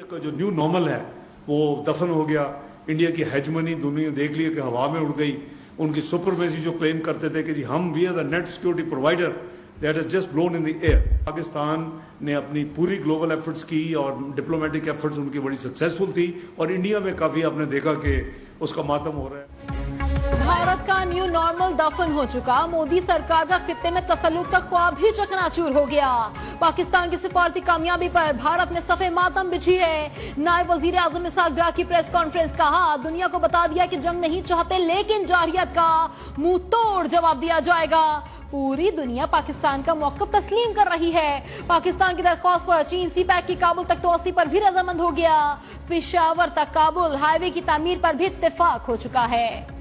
का जो new normal है वो दफन हो गया। इंडिया की हेजमनी दुनिया देख लिया कि हवा में उड़ गई। उनकी सुपरमेसी जो क्लेम करते थे कि जी हम we are the net security provider, that is just blown in the air. Pakistan ने अपनी पूरी ग्लोबल एफर्ट्स की और डिप्लोमेटिक एफर्ट्स उनकी बड़ी सक्सेसफुल थी और इंडिया में काफी आपने देखा कि उसका मातम हो रहा है। भारत का न्यू नॉर्मल दफन हो चुका। मोदी सरकार का खित्ते में तसल्लुत का ख्वाब ही चकनाचूर हो गया। पाकिस्तान की सिफारती कामयाबी पर भारत ने सफे मातम बिछी है। नायब वजीर आजम इसहाक डार की प्रेस कॉन्फ्रेंस, कहा दुनिया को बता दिया कि जंग नहीं चाहते लेकिन जारहियत का मुंह तोड़ जवाब दिया जाएगा। पूरी दुनिया पाकिस्तान का मौकफ तस्लीम कर रही है। पाकिस्तान की दरख्वास्त पर चीन सी पैक की काबुल तक तोसी पर भी रजामंद हो गया। पेशावर तक काबुल हाईवे की तामीर पर भी इत्तेफाक हो चुका है।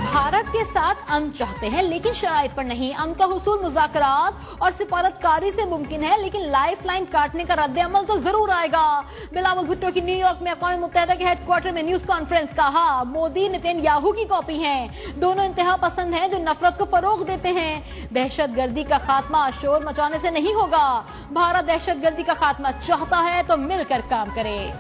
भारत के साथ अमन चाहते हैं लेकिन शराइत पर नहीं। अमन का हुसूल मुज़ाकरात और सिफारतकारी से मुमकिन है लेकिन लाइफ लाइन काटने का रद्द अमल तो जरूर आएगा। बिलावल भुट्टो की न्यूयॉर्क में अक़वाम मुत्तहिदा के हेडक्वार्टर में न्यूज कॉन्फ्रेंस, कहा मोदी नेतन्याहू की कॉपी हैं। दोनों इंतहा पसंद हैं जो नफरत को फरोग देते हैं। दहशतगर्दी का खात्मा शोर मचाने से नहीं होगा। भारत दहशतगर्दी का खात्मा चाहता है तो मिलकर काम करे।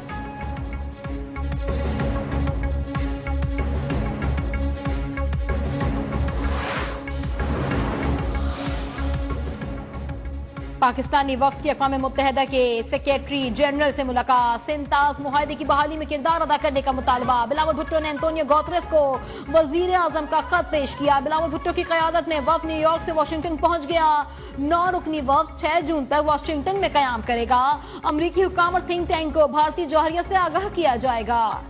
पाकिस्तानी वफ्द की अक़वाम मुत्तहिदा के सेक्रेटरी जनरल से मुलाकात, सिंताज मुआहदे की बहाली में किरदार अदा करने का मुतालबा। बिलावल भुट्टो ने एंटोनियो गुतेरेस को वजीर आजम का खत पेश किया। बिलावल भुट्टो की क़यादत में वफ्द न्यूयॉर्क से वाशिंगटन पहुंच गया। 9 रुकनी वफ्द 6 जून तक वाशिंगटन में क़याम करेगा। अमरीकी हुकाम और थिंक टैंक को भारतीय जौहरियत से आगाह किया जाएगा।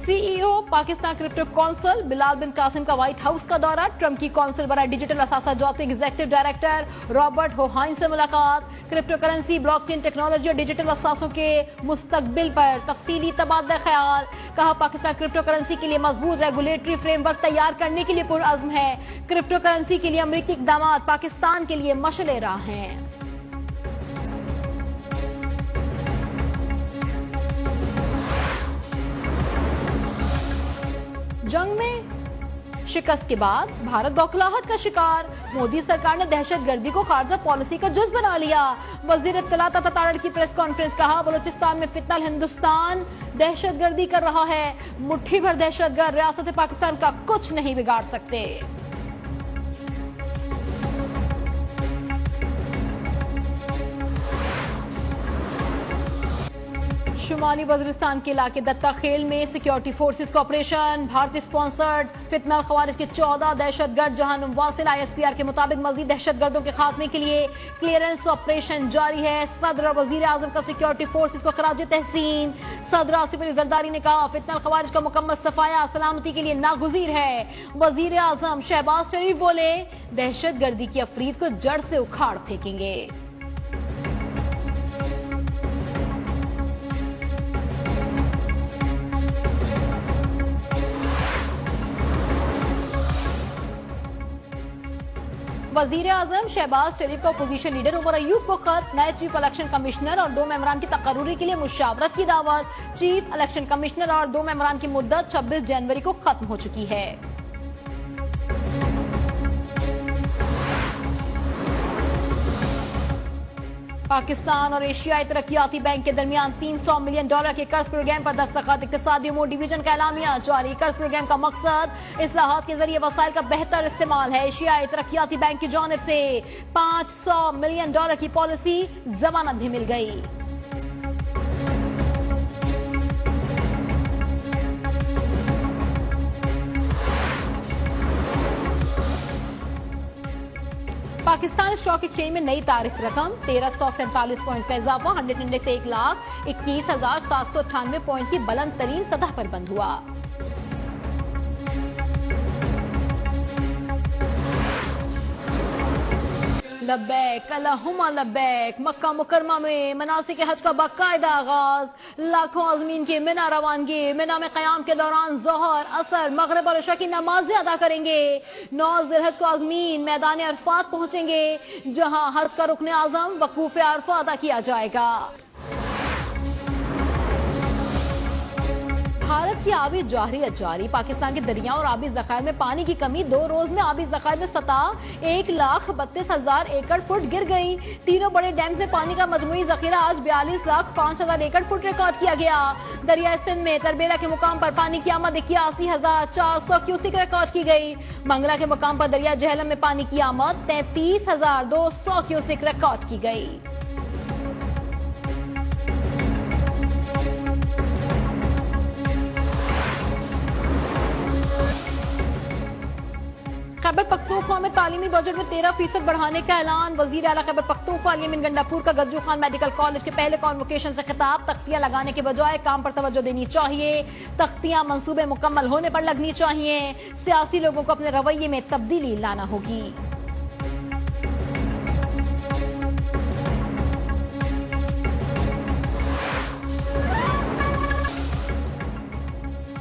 CEO Pakistan crypto council Bilal bin Qasim का व्हाइट हाउस का दौरा। ट्रंप की कौंसिल बराए डिजिटल असासा जात एग्जीक्यूटिव डायरेक्टर रॉबर्ट होहाइन से मुलाकात। क्रिप्टो करेंसी, ब्लॉकचेन टेक्नोलॉजी और डिजिटल असासों के मुस्तकबिल पर तफसीली तबादला ख्याल। कहा पाकिस्तान क्रिप्टो करेंसी के लिए मजबूत रेगुलेटरी फ्रेमवर्क तैयार करने के लिए पुरअज़्म है। क्रिप्टो करेंसी के लिए अमरीकी इक़दाम पाकिस्तान के लिए मशअले राह हैं। जंग में शिकस्त के बाद भारत बौखलाहट का शिकार। मोदी सरकार ने दहशतगर्दी को खारजा पॉलिसी का जुज बना लिया। वजीर इत्तलात अतातारड़ की प्रेस कॉन्फ्रेंस, कहा बलूचिस्तान में फितनल हिंदुस्तान दहशतगर्दी कर रहा है। मुट्ठी भर दहशतगर्द रियासत पाकिस्तान का कुछ नहीं बिगाड़ सकते। शुमाली वज़ीरिस्तान के इलाके दत्ता खेल में सिक्योरिटी फोर्सेस का ऑपरेशन। भारतीय स्पॉन्सर्ड फितनल खवारिज के 14 दहशतगर्द जहां वासिल ISPR के मुताबिक मजीद दहशतगर्दों के खात्मे के लिए क्लियरेंस ऑपरेशन जारी है। सदर और वजीर आजम का सिक्योरिटी फोर्सेस को खराज तहसीन। सदर आसिफ अली जरदारी ने कहा फितनल खवारिज का मुकम्मल सफाया सलामती के लिए नागुज़ीर है। वजीर आजम शहबाज शरीफ बोले दहशतगर्दी की अफरीद को जड़ से उखाड़ फेंकेंगे। वजीर आजम शहबाज शरीफ का अपोजिशन लीडर उमर अयूब को खत। नए चीफ इलेक्शन कमिश्नर और 2 मेंबरान की तकर्रुरी के लिए मुशावरत की दावत। चीफ इलेक्शन कमिश्नर और 2 मेंबरान की मुद्दत 26 जनवरी को खत्म हो चुकी है। पाकिस्तान और एशियाई तरक्याती बैंक के दरमियान $300 मिलियन के कर्ज प्रोग्राम पर दस्तखत। इक्तिसादी उमूर डिवीजन का एलामिया जारी। कर्ज प्रोग्राम का मकसद इस्लाहात के जरिए वसाइल का बेहतर इस्तेमाल है। एशियाई तरक्याती बैंक की जानिब से $500 मिलियन की पॉलिसी जमानत भी मिल गई। पाकिस्तान स्टॉक एक्सचेंज में नई तारीफ रकम 1347 पॉइंट्स का इजाफा। 100 इंडेक्स 1,21,798 पॉइंट्स की बुलंद तरीन सतह पर बंद हुआ। लब्बैक अल्लाहुम्मा लब्बैक। मक्का मुकरमा में मनासिक हज का बाकायदा आगाज, लाखों आज़मीन की मिना रवानगी। मिना में क़याम के दौरान ज़ोहर, असर, मगरिब और इशा की नमाजें अदा करेंगे। 9 ज़िलहज को आज़मीन मैदान अरफात पहुंचेंगे, जहां हज का रुकन आज़म वकूफ़ अरफा अदा किया जाएगा। भारत की आबी जाहरियत जारी। पाकिस्तान के दरियाओं और आबी ज़खायर में पानी की कमी। 2 रोज में आबी ज़खायर में सतह 1,32,000 एकड़ फुट गिर गई। तीनों बड़े डैम से पानी का मजमूई जखीरा आज 42,05,000 एकड़ फुट रिकॉर्ड किया गया। दरिया सिंध में तरबेला के मुकाम पर पानी की आमद 81,400 क्यूसिक रिकॉर्ड की गई। मंगला के मुकाम पर दरिया जहलम में पानी की आमद 33,200 क्यूसिक रिकॉर्ड की गई। खैबर पख्तूनख्वा में तालीमी बजट में 13% बढ़ाने का ऐलान। वजीर आला खैबर पख्तूनख्वा अली गंडापुर का गज्जू खान मेडिकल कॉलेज के पहले कॉन्वोकेशन से खिताब। तख्तियां लगाने के बजाय काम पर तवज्जो देनी चाहिए। तख्तियां मंसूबे मुकम्मल होने पर लगनी चाहिए। सियासी लोगों को अपने रवैये में तब्दीली लाना होगी।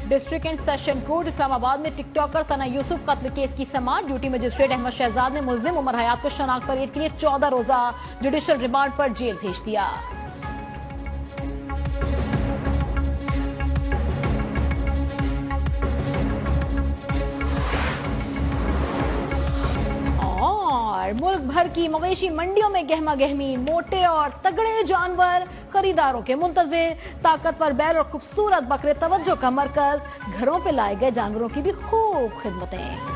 District and session court Islamabad में टिकटॉकर सना यूसुफ कत्ल केस की समाअत। ड्यूटी मजिस्ट्रेट अहमद शहजाद ने मुल्जिम उमर हयात को शनाख्त परेड के लिए 14 रोजा जुडिशल रिमांड पर जेल भेज दिया। मुल्क भर की मवेशी मंडियों में गहमा गहमी। मोटे और तगड़े जानवर खरीदारों के मुंतजिर। ताकतवर बैल और खूबसूरत बकरे तवज्जो का मरकज। घरों पे लाए गए जानवरों की भी खूब खिदमतें।